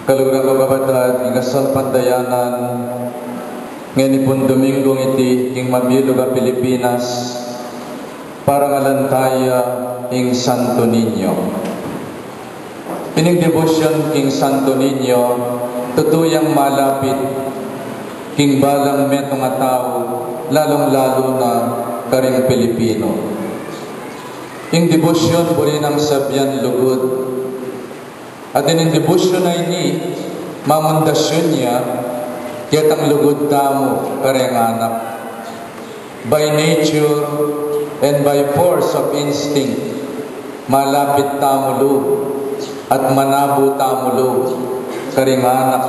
Kalugra ko kabatad, ingasal pandayanan, ngayon ipon Domingong iti, king mabilo ka Pilipinas, para ngalantaya ing Santo Niño. Ining devotion king Santo Niño, tutuyang malapit, king balang meto nga tao, lalong-lalo na karing Pilipino. Ing devotion po rin ang sabyan lugod. At ining devotion na ini, mamundasyon niya, kaya't ang lugod tamo karing anak. By nature and by force of instinct, malapit tamulo at manabo tamulo karing anak.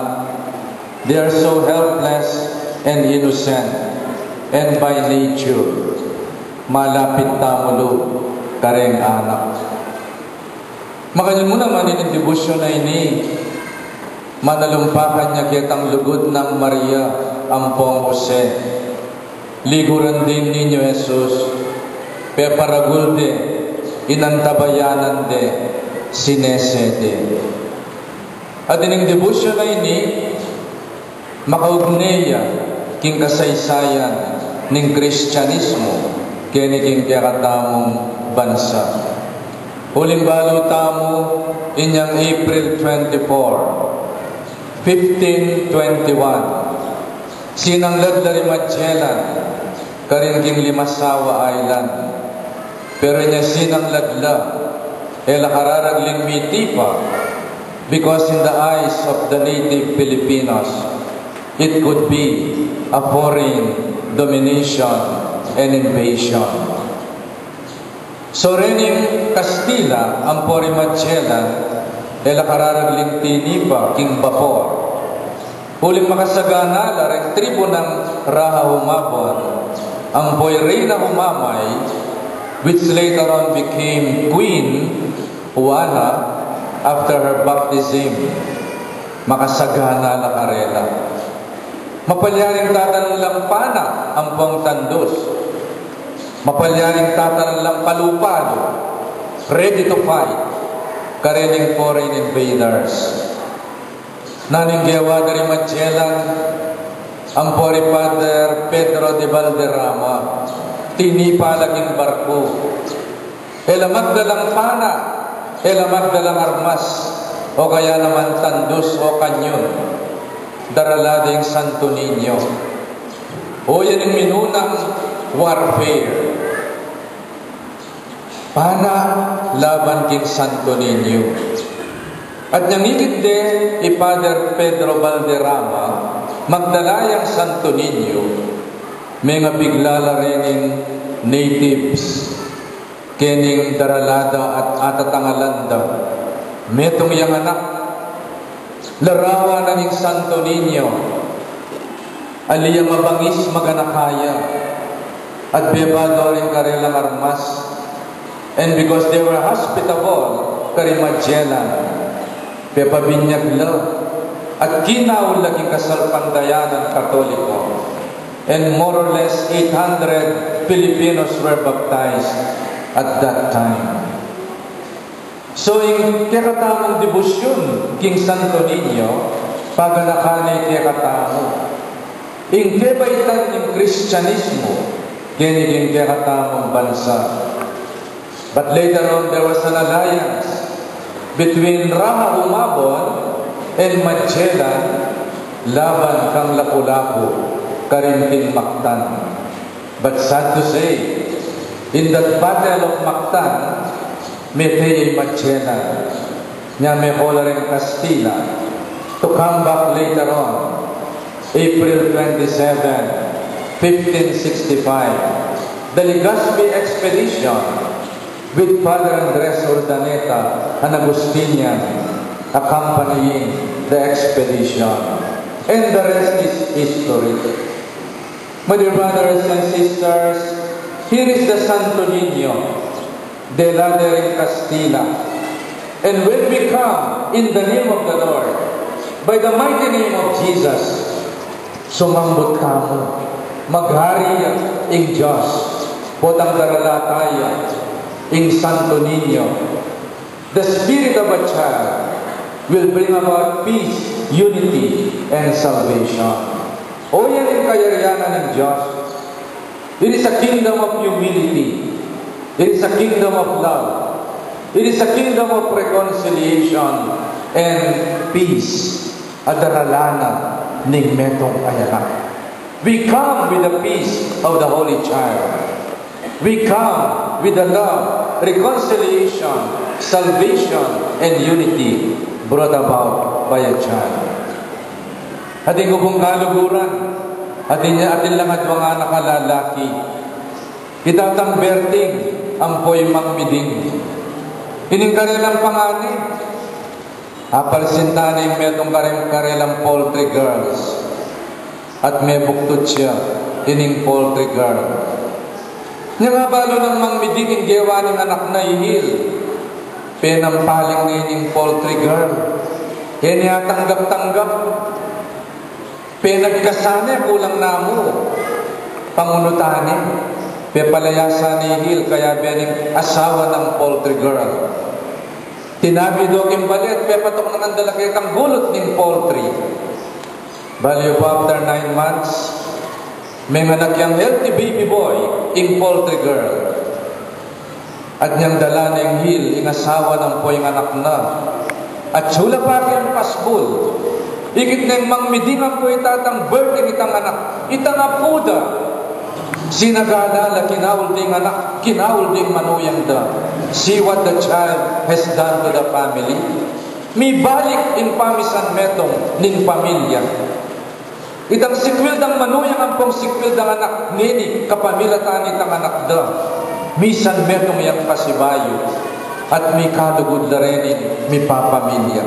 They are so helpless and innocent, and by nature, malapit tamulo karing anak. Makanya mo naman yung devotion na ini, manalumpakan niya kitang lugod ng Maria, ampong Jose. Liguran din ninyo, Jesus, peparagulde, inantabayanan de, sinesede. At ining devotion na ini, makaugneya, king kasaysayan, ning Kristyanismo, kiniking kakatamong bansa. Huling balo tamo inyang April 24, 1521. Sinanglad dari Magellan, karingking Limasawa Island. Pero niya sinanglad la, kararagling mitipa, because in the eyes of the native Filipinos, it could be a foreign domination and invasion. So rening Castilla, ang pori Magellan, kararagling tinipa, king Bapor. Huling makasagana, larang tribo ng Raha Humabon, ang pori Reyna Humamay, which later on became Queen Juana after her baptism, makasagana la karela. Mapalyaring tatanong lampana, ang pong Tandos. Mapalyaring tatanang lang palupalo, ready to fight, kareling foreign invaders. Naning gawa dari Magellan, ang pori Father Pedro de Valderrama, tinipalaging barko. Magdalang pana, magdalang armas, o kaya naman tandos o kanyon, daralading Santo Niño. O yan ang minunang warfare. Pana laban king Santo Niño. At nangigit din Father Pedro Valderrama, magdalayang Santo Niño, may nga biglala rin natives, kening daralada at atatangalanda, metong yang anak, larawan ng Santo Niño, aliyang mabangis maganakaya, at bebado rin karelang armas. And because they were hospitable, kari Magellan, pepabinyag la, at kinaul laging kasalpandayanan Katoliko. And more or less 800 Filipinos were baptized at that time. So, yung kakatamang debosyon, King Santo Niño, paganakani kakatamo. Yung kebaitan ng Kristyanismo, kiniging kakatamang bansa. But later on, there was an alliance between Raha Humabon and Magellan, laban kang Lapu-Lapu, karinting Mactan. But sad to say, in that battle of Mactan, metay Magellan, niya may hola rin Castilla, to come back later on, April 27, 1565, the Legazpi expedition, with Father Andres Urdaneta and Agustinian accompanying the expedition. And the rest is history. My dear brothers and sisters, here is the Santo Niño, de la de Castilla. And when we come in the name of the Lord, by the mighty name of Jesus, sumambot kamo, maghari ing Diyos, potang daralataya, ing Santo Niño, the spirit of a child, will bring about peace, unity, and salvation. O yan ang kayariyanan ng Diyos. It is a kingdom of humility. It is a kingdom of love. It is a kingdom of reconciliation and peace. Adaralana ning metong ayanak. We come with the peace of the Holy Child. We come with the love, reconciliation, salvation, and unity brought about by a child. Ating ubong kaluguran, atin lang at mga nakalalaki, itatang berting ampoy mangmiding. Ining karelang panganin, apalsintanin metong karelang poultry girls, at may buktod siya, ining poultry girl. Nga nga balo ng mangmiding in gewa ng anak na ihil, penampaling na ining poultry girl. Yan niya tanggap-tanggap. Penagkasane, kulang namo. Pangunutani. Pepalayasan ni ihil, kaya bening asawa ng poultry girl. Tinabi do kimbalit, pepatok ng andalaki kang gulot ng poultry. Baliw po after 9 months, may anak yang healthy baby boy, ing poultry girl. At niyang dala na yung hil, ing asawa ng po yung anak na. At sula pa kayang pasbul. Ikit na yung mangmidingan po itatang birthday itang anak. Itang apuda. Sinagalala, kinawal ding anak, kinawal ding manuyang da. See what the child has done to the family. May balik in pamisan metong ning pamilya. Itang sikwil dang manuyang ang pong sikwil dang anak nini kapamilatan itang anak da. Misan metong yang kasibayo at may kalugod na rin may papamilya.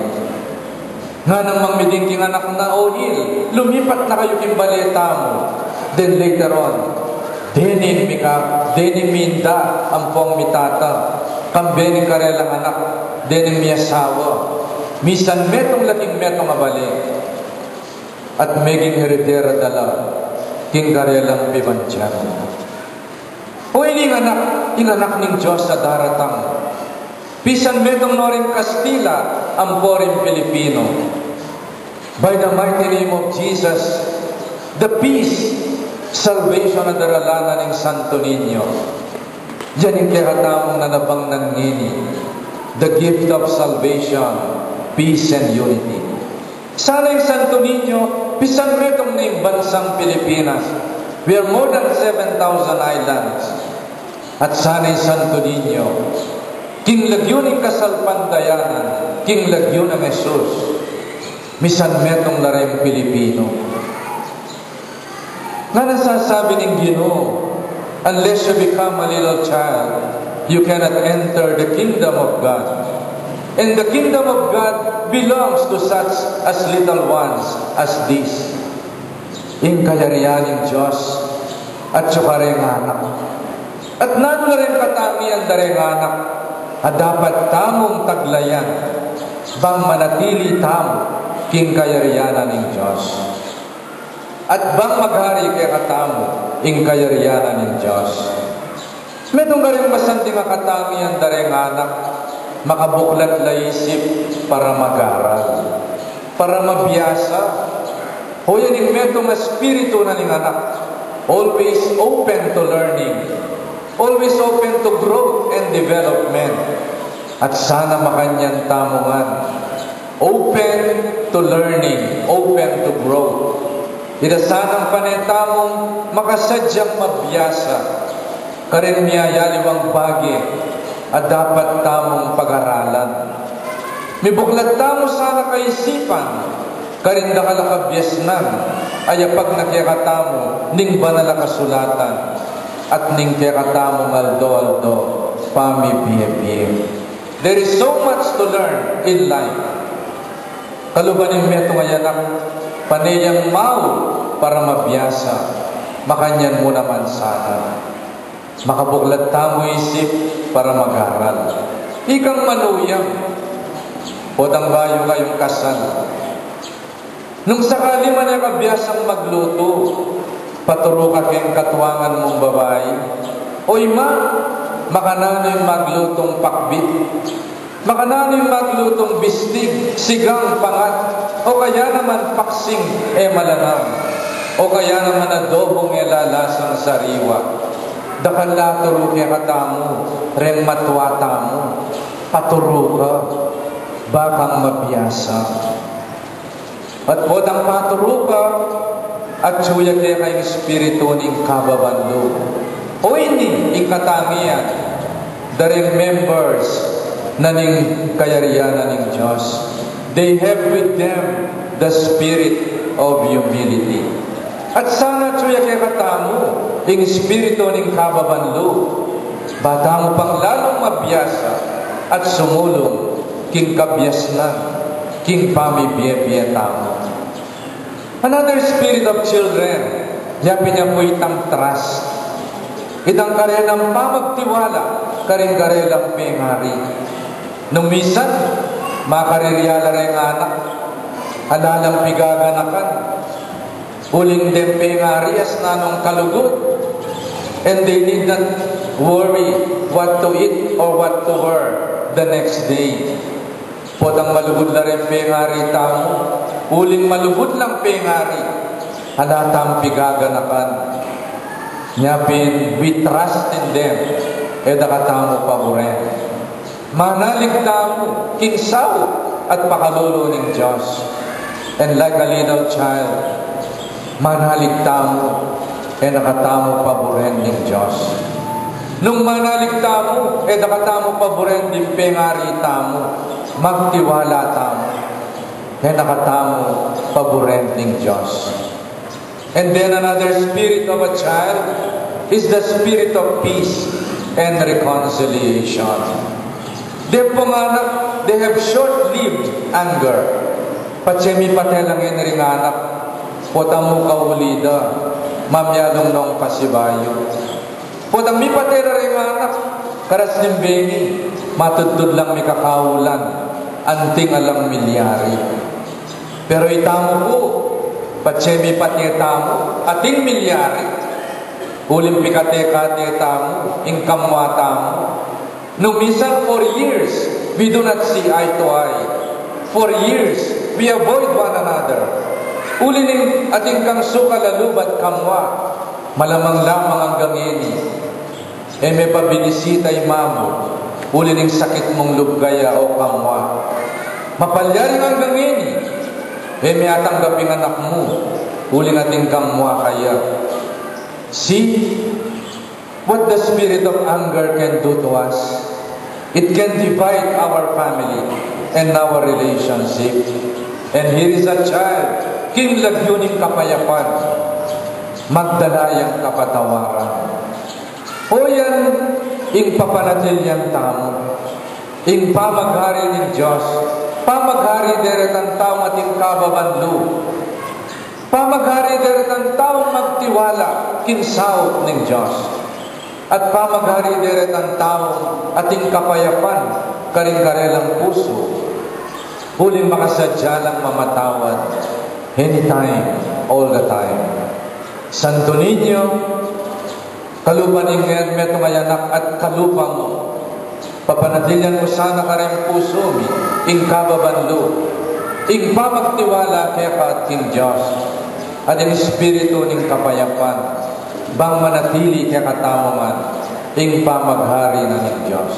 Nga nang mangmiding king anak na ohil, lumipat na kayo king baleta mo. Then later on, denin minda ang pong mitata. Kambening karelang anak, denin miyasawa. Misan metong laking metong abali. At meging heredera dala, king karelang bibansyan. O ining anak, inanak ng Diyos sa daratang. Pisan metong noring Kastila, ang poring Pilipino. By the mighty name of Jesus, the peace, salvation na daralanan ng Santo Niño. Diyan yung kakatamong nanabang ng ngini. The gift of salvation, peace and unity. Sana yung Santo Niño, pisan metong na yung bansang Pilipinas. We are more than 7,000 islands. At sana yung Santo Niño, king lagyo ng kasalpandayanan, king lagyo ng Jesus, misan metong na rin Pilipino. Nga nasasabi ng Ginoo, unless you become a little child, you cannot enter the kingdom of God. And the kingdom of God belongs to such as little ones as these. Ing kayariyan ng Diyos at sukare nga anak. At nado na rin katami ang dareng anak at dapat tamong taglayan bang manatili tamo king kayariyanan ng Diyos. At bang maghari kay katamo ing kayariyanan ng Diyos. Medong ka rin masanting katami ang dareng anak makabuklat la isip para mag-aral, para mabiyasa. O yan yung medong espiritu na ng anak, always open to learning, always open to growth and development. At sana makanyang tamungan, open to learning, open to growth. Ida sanang panetamong makasadyang mabiyasa, karin miyayaliwang bagi, at dapat tamong pag-aralan. May buklat tamo sana kaisipan, karin da kalakabyasnan, ay pag nakikatamo, ning banala kasulatan, at ning kikatamo aldo-aldo, pami-biye-biye. There is so much to learn in life. Kalubanin meto ngayanak, panayang mau para mabiyasa, makanyan mo naman sana. Makabuklat tamo isip para mag-aral. Ikang manuyang, potang bayo kayong kasal. Nung sakali man ay kabiyasang magluto, paturo ka kayong katuwangan mong babae, oy ma, makanano yung maglutong pakbit. Makananing maglutong bistig, sigang pangat, o kaya naman paksing malanang, o kaya naman adobong lalasang sariwa. Dakan laturo kaya katamu, ren matwatamu, paturo ka, bakang mabiyasa. At podang paturo ka, at suya kaya kayong espiritu ning kababanlo. O hindi, ikatangian, the members na ning kayariyanan ning Diyos. They have with them the spirit of humility. At sana suya kaya katamu, ing espiritu ning kababanlo, bata mo pang lalong mabiyasa at sumulong king kabyasnan, king pamibiyebiyetamo. Another spirit of children, yapin niya po itang trust. Itang karelang pamagtiwala, karelang pengari. Nung minsan, makaririala rin anak, alalang pigaganakan, uling dem pengari as nanong kalugot, and they need not worry what to eat or what to wear the next day. Podang malugod na rin pengari tamo, uling malugod lang pengari, halatang pigaganakan. Nyapin, we trust in them, edakatamo paboren. Manalig tamo, kinsaw at pakalulo ng Diyos. And like a little child, manalig tamo, edakatamo paboren ng Diyos. Nung manalig tamo, edakatamo paboren din pengari tamo, magtiwala tamo, edakatamo paboren ng Diyos. And then another spirit of a child is the spirit of peace and reconciliation. They panganak, they have short-lived anger. Patsemi patelang rin anak, potamu kaulida, mamyalong nong pasibayo. Potang mi patera rin anak, karas nimbeni, matudtud lang mi kakaulan, anting alang milyari. Pero itamo po, patsemi patietamu, ating milyari, ulim pikate-katetamu, ingkamwatamu. No, minsan for years, we do not see eye to eye. For years, we avoid one another. Ulining ating kang sukalalubad kamwa, malamang lamang ang gangini. May pabilisitay mamu, ulining sakit mong lubgaya o kamwa. Mapalyaring ang gangini, may atanggaping anak mo, uling ating kamwa kaya. See what the spirit of anger can do to us. It can divide our family and our relationship. And here is a child, king lagyuning kapayapan, magdalayang kapatawaran. O yan, ing papanatilyan tamo, ing pamaghari ng Diyos, pamaghari deretan tao ating kababanlo. Pamaghari deretan tao magtiwala kinsaot ng Diyos. At pamaghari deretan tao ating kapayapan karing-karelang puso. Huling makasadya lang mamatawad anytime, all the time. Santo Niño, kalupan ng Hermeto Mayanak at kalupang mo. Papanatilian mo sana ka rin puso mi, ing kababanlo, ing pamagtiwala kaya ka at king Diyos, at ang espiritu ng kapayapan, bang manatili kaya katamangan, ing pamaghari na ng Diyos.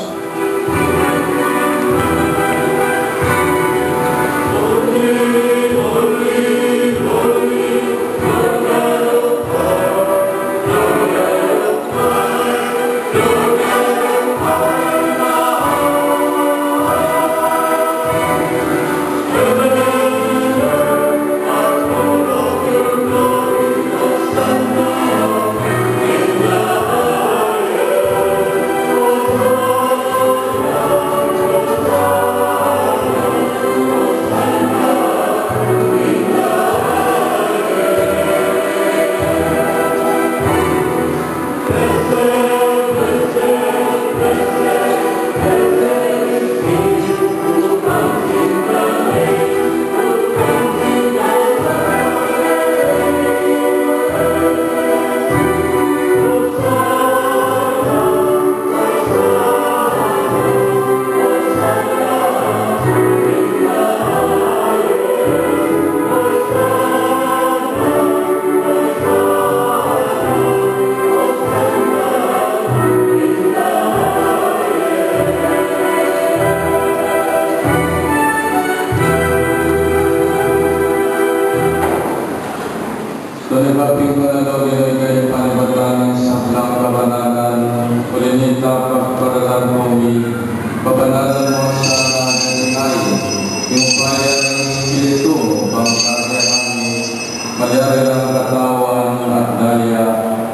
mayari ng katawan at daya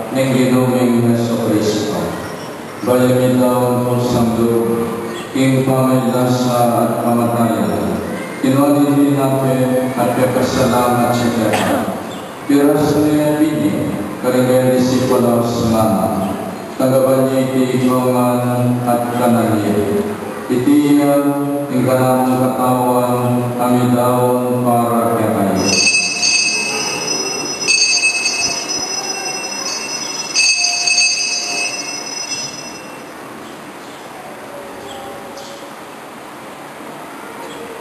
ng ginuming Jesucristo. Bayagin daw po sa loob, king pamaylasa at kamatayan. Kinuha din natin at kakasalamat sa kaya. Piras niya bini, karigay disipulos mana. Tagaban niya itiikongan at kananiyay. Itiya, ang kanamang katawan, kami daw para kayo.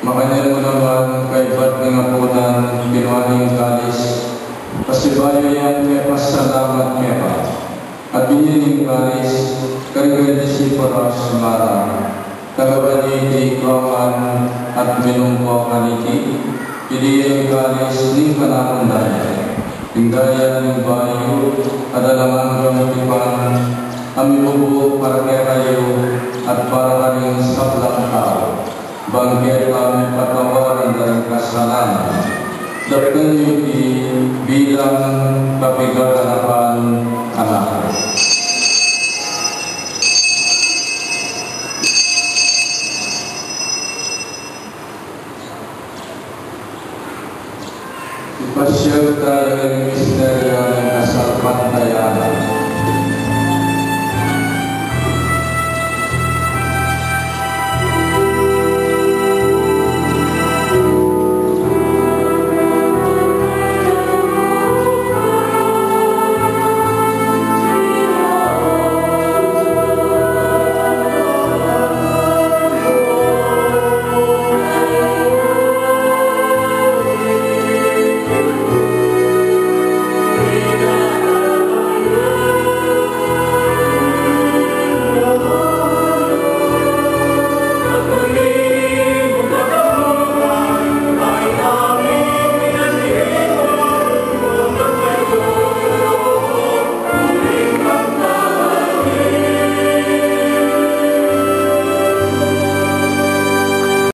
Makanyan mo naman kay ba't ng apunan, kinuhaning kalis, pasibayo yan kaya pasalamat kaya pa. At biniling kalis, karigay disipulos mana. Tagabaniti kawan at minungko kaniti, piliing kalis ng kanakang daya. Indaya ng bayo, adalangan gamitipan, kami bubuo para kayo at para kaming sablang tao. Bangkit kami patawaran ng kasalanan. Dapkan niyo bilang kapigaganapan anak. Ipasyal tayo ng misteryo ng kasalpantayan.